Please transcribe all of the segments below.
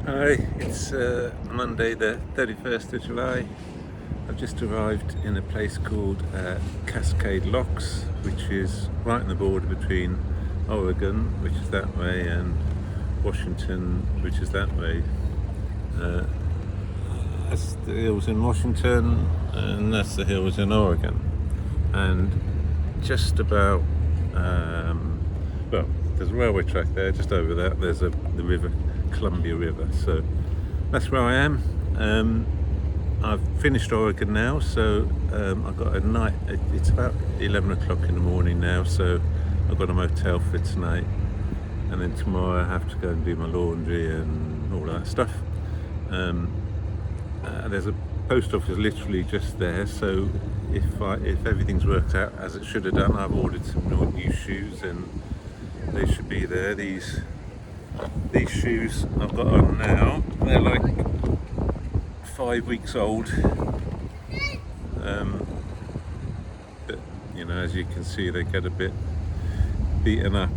Hi, it's Monday the 31st of July. I've just arrived in a place called Cascade Locks, which is right on the border between Oregon, which is that way, and Washington, which is that way. That's the hills in Washington, and that's the hills in Oregon. And just about, well, there's a railway track there. Just over that, there's the river, Columbia River. So that's where I am. I've finished Oregon now, so I've got a night. It's about 11 o'clock in the morning now, so I've got a motel for tonight, and then tomorrow I have to go and do my laundry and all that stuff. There's a post office literally just there, so if everything's worked out as it should have done, I've ordered some new shoes and they should be there. These shoes I've got on now, they're like 5 weeks old, but you know, as you can see, they get a bit beaten up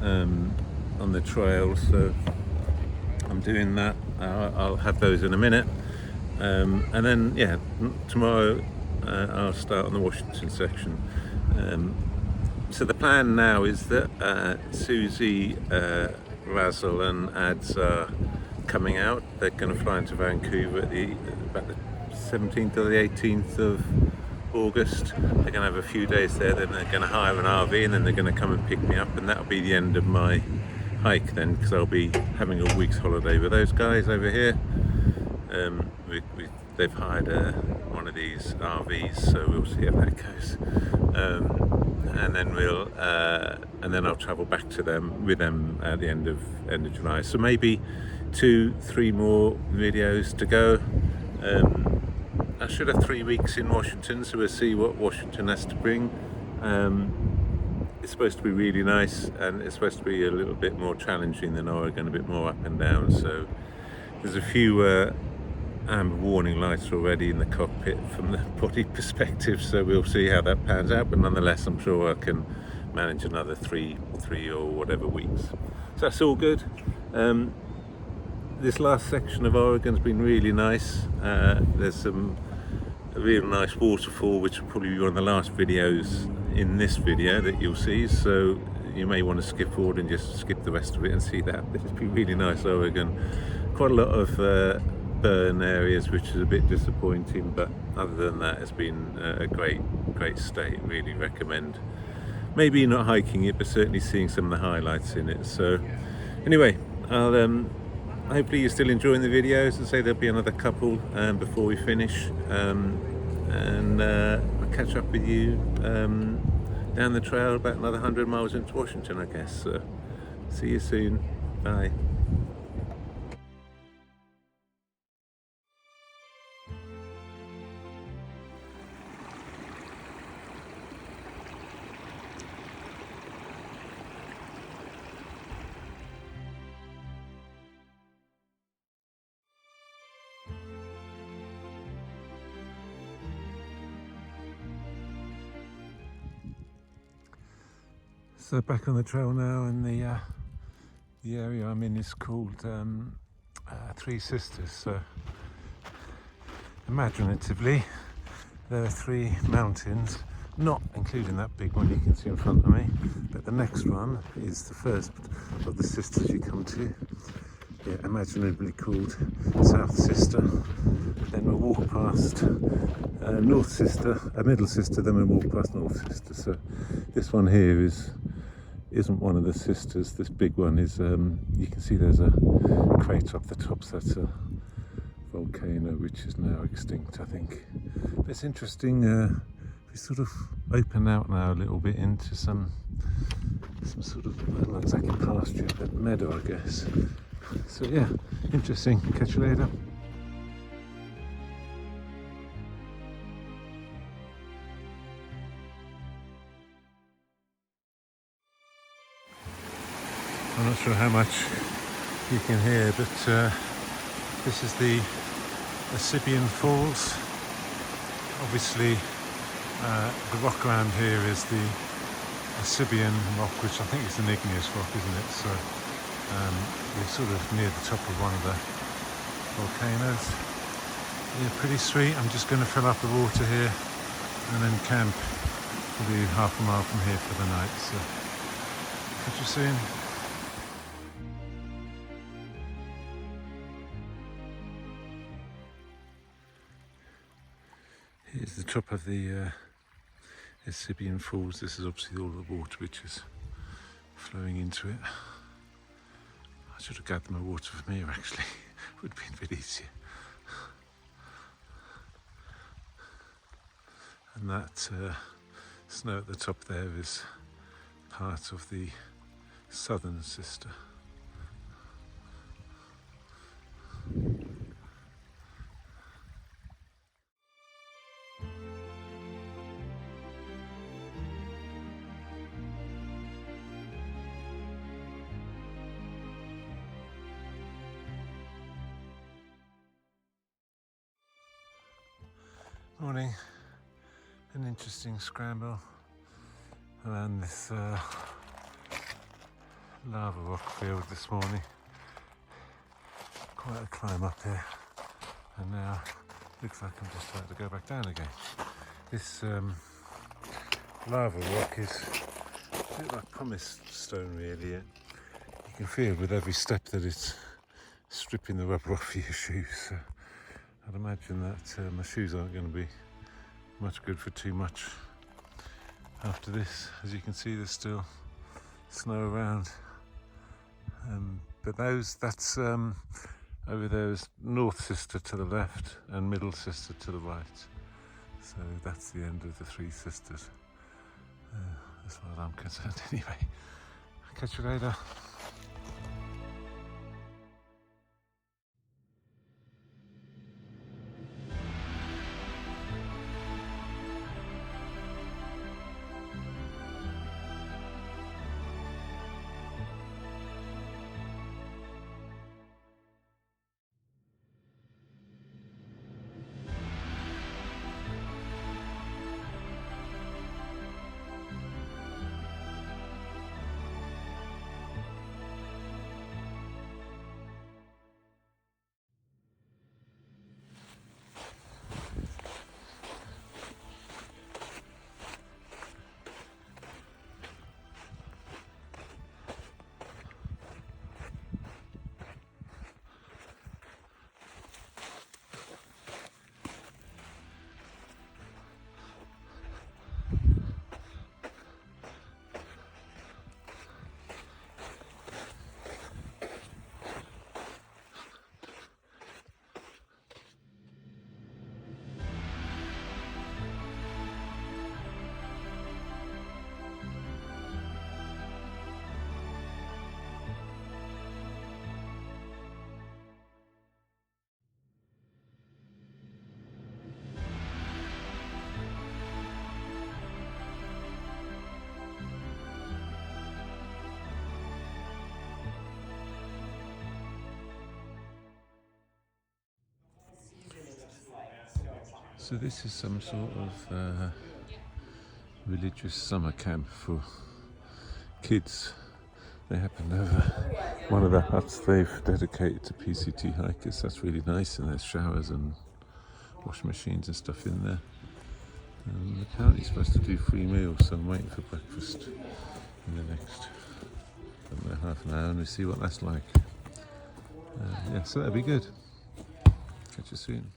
on the trail, so I'm doing that. I'll have those in a minute, and then yeah, tomorrow I'll start on the Washington section. So the plan now is that Susie, Razzle and Ads are coming out. They're going to fly into Vancouver at about the 17th or the 18th of August. They're going to have a few days there, then they're going to hire an RV, and then they're going to come and pick me up, and that'll be the end of my hike then, because I'll be having a week's holiday with those guys over here. They've hired one of these RVs, so we'll see how that goes. And then I'll travel back to them with them at the end of July. So maybe 2-3 more videos to go. I should have 3 weeks in Washington, so we'll see what Washington has to bring. It's supposed to be really nice, and it's supposed to be a little bit more challenging than Oregon, a bit more up and down. So there's a few amber warning lights already in the cockpit from the body perspective, so we'll see how that pans out, but nonetheless I'm sure I can manage another three or whatever weeks. So that's all good. This last section of Oregon's been really nice. There's a real nice waterfall, which will probably be one of the last videos in this video that you'll see, so you may want to skip forward and just skip the rest of it and see that. It's been really nice, Oregon. Quite a lot of burn areas, which is a bit disappointing, but other than that, it's been a great state. Really recommend maybe not hiking it, but certainly seeing some of the highlights in it. So anyway, I'll hopefully you're still enjoying the videos, and say there'll be another couple before we finish, and I'll catch up with you down the trail about another 100 miles into Washington, I guess. So see you soon. Bye. So back on the trail now, and the area I'm in is called Three Sisters. So imaginatively, there are 3 mountains, not including that big one you can see in front of me, but the next one is the first of the sisters you come to. Yeah, imaginatively called South Sister. Then we'll walk past North Sister, a Middle Sister, then we'll walk past North Sister. So this one here isn't one of the sisters. This big one is, you can see there's a crater up the top, so that's a volcano which is now extinct, I think. But it's interesting, we sort of open out now a little bit into some sort of, not exactly pasture, but meadow, I guess. So yeah, interesting. Catch you later. I'm not sure how much you can hear, but this is the Sibian Falls. Obviously, the rock around here is the Sibian rock, which I think is an igneous rock, isn't it? So we're sort of near the top of one of the volcanoes. Yeah, pretty sweet. I'm just going to fill up the water here and then camp. Probably half a mile from here for the night. So catch you soon. Here's the top of the Sibian Falls. This is obviously all the water which is flowing into it. I should have gathered my water from here actually. It would have been a bit easier. And that snow at the top there is part of the southern sister. Morning. An interesting scramble around this lava rock field this morning. Quite a climb up here, and now looks like I'm just about to go back down again. This lava rock is a bit like pumice stone really. You can feel with every step that it's stripping the rubber off your shoes. So I'd imagine that my shoes aren't going to be much good for too much after this. As you can see, there's still snow around, but that's over there is North Sister to the left and Middle Sister to the right, so that's the end of the three sisters as far as I'm concerned. Anyway, catch you later. So this is some sort of religious summer camp for kids. They happen to have one of the huts they've dedicated to PCT hikers. That's really nice, and there's showers and washing machines and stuff in there. They're apparently supposed to do free meals, so I'm waiting for breakfast in the next, I don't know, half an hour, and we'll see what that's like. Yeah, so that'll be good. Catch you soon.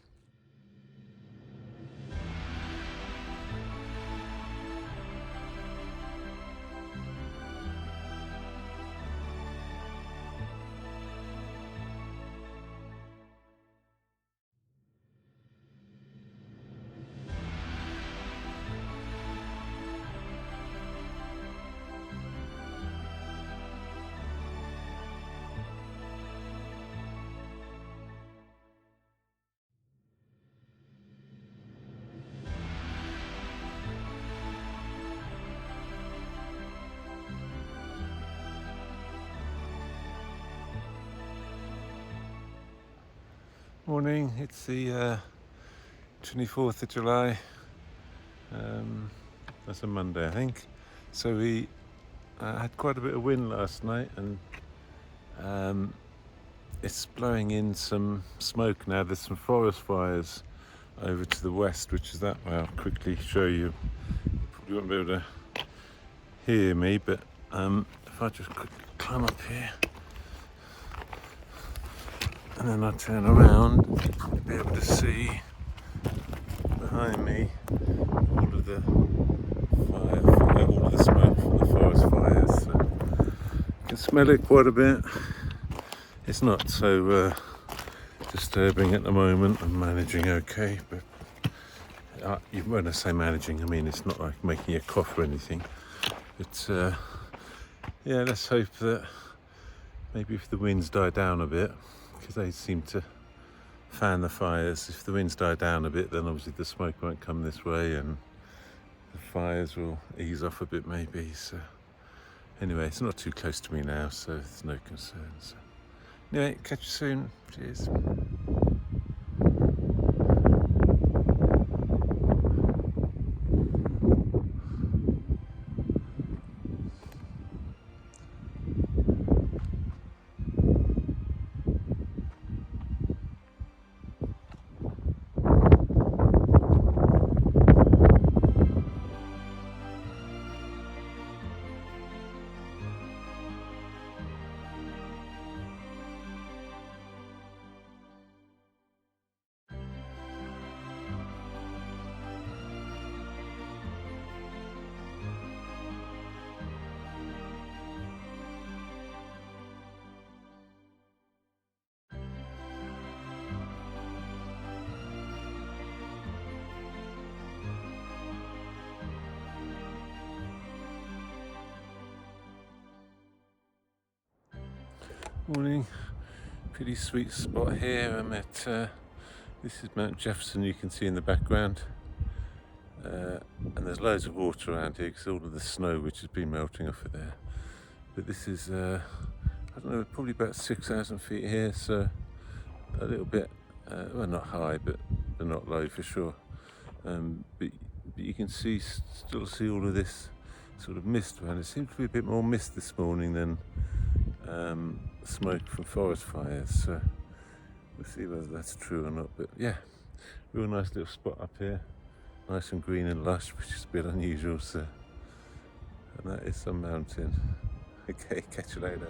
Morning, it's the 24th of July, that's a Monday I think. So we had quite a bit of wind last night, and it's blowing in some smoke now. There's some forest fires over to the west, which is that way. I'll quickly show you. You probably won't be able to hear me, but if I just quickly climb up here and then I turn around, you'll probably be able to see behind me all of the all of the smoke from the forest fires. So you can smell it quite a bit. It's not so disturbing at the moment. I'm managing okay, but when I say managing, I mean it's not like making a cough or anything. But yeah, let's hope that maybe if the winds die down a bit, because they seem to fan the fires. If the winds die down a bit, then obviously the smoke won't come this way and the fires will ease off a bit maybe. So anyway, it's not too close to me now, so there's no concerns. Anyway, catch you soon. Cheers. Morning, pretty sweet spot here. I'm at, this is Mount Jefferson, you can see in the background, and there's loads of water around here because all of the snow which has been melting off of there. But this is, I don't know, probably about 6,000 feet here, so a little bit, well not high, but not low for sure. But you can still see all of this sort of mist around. It seems to be a bit more mist this morning than smoke from forest fires, so we'll see whether that's true or not. But yeah, real nice little spot up here, nice and green and lush, which is a bit unusual. So, and that is some mountain. Okay, catch you later.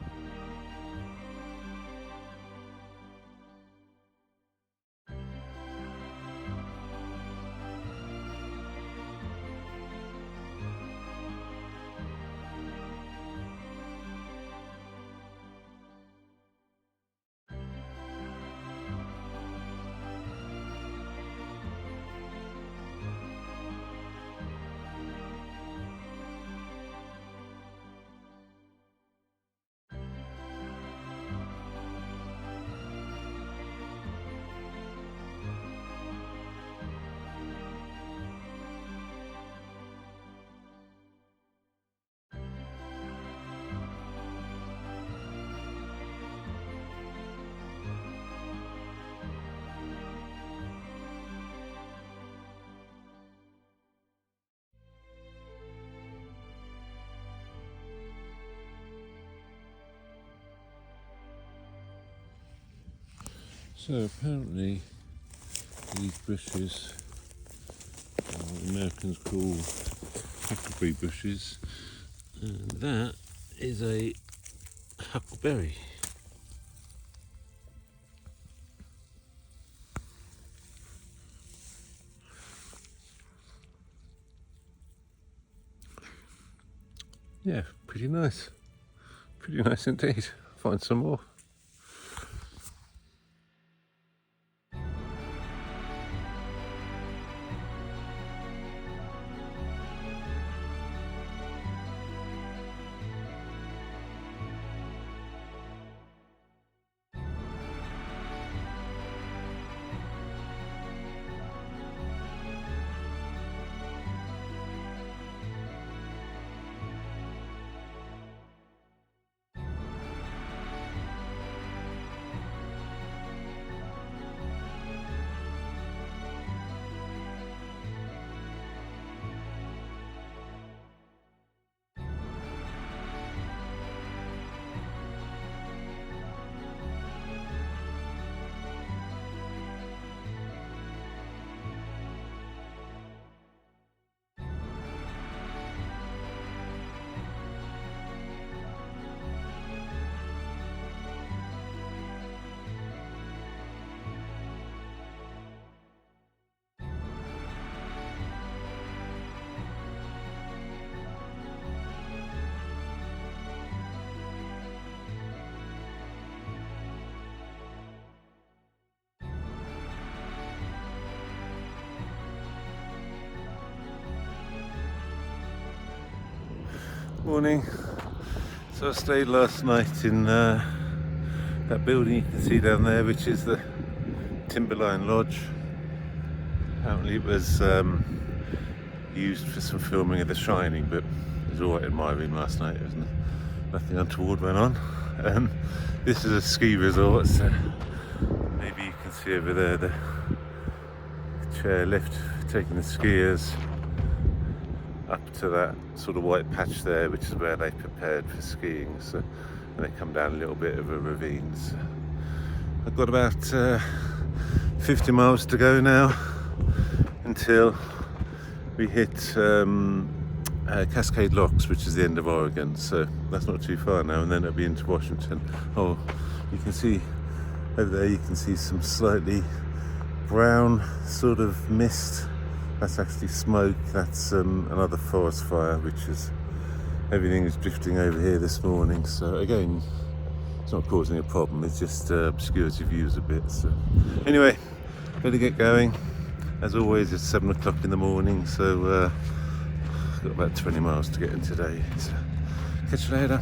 So apparently these bushes are what Americans call Huckleberry bushes, and that is a Huckleberry. Yeah, pretty nice indeed. Find some more. Morning. So I stayed last night in that building you can see down there, which is the Timberline Lodge. Apparently it was used for some filming of The Shining, but it was alright in my room last night. There was nothing untoward went on. This is a ski resort, so maybe you can see over there the chairlift taking the skiers up to that sort of white patch there, which is where they prepared for skiing. So, and they come down a little bit of a ravine. So I've got about 50 miles to go now until we hit Cascade Locks, which is the end of Oregon. So that's not too far now, and then it'll be into Washington. Oh, you can see over there, you can see some slightly brown sort of mist. That's actually smoke. That's another forest fire, which is, everything is drifting over here this morning. So again, it's not causing a problem, it just obscures your views a bit. So anyway, better get going. As always, it's 7 o'clock in the morning, so I've got about 20 miles to get in today. So catch you later.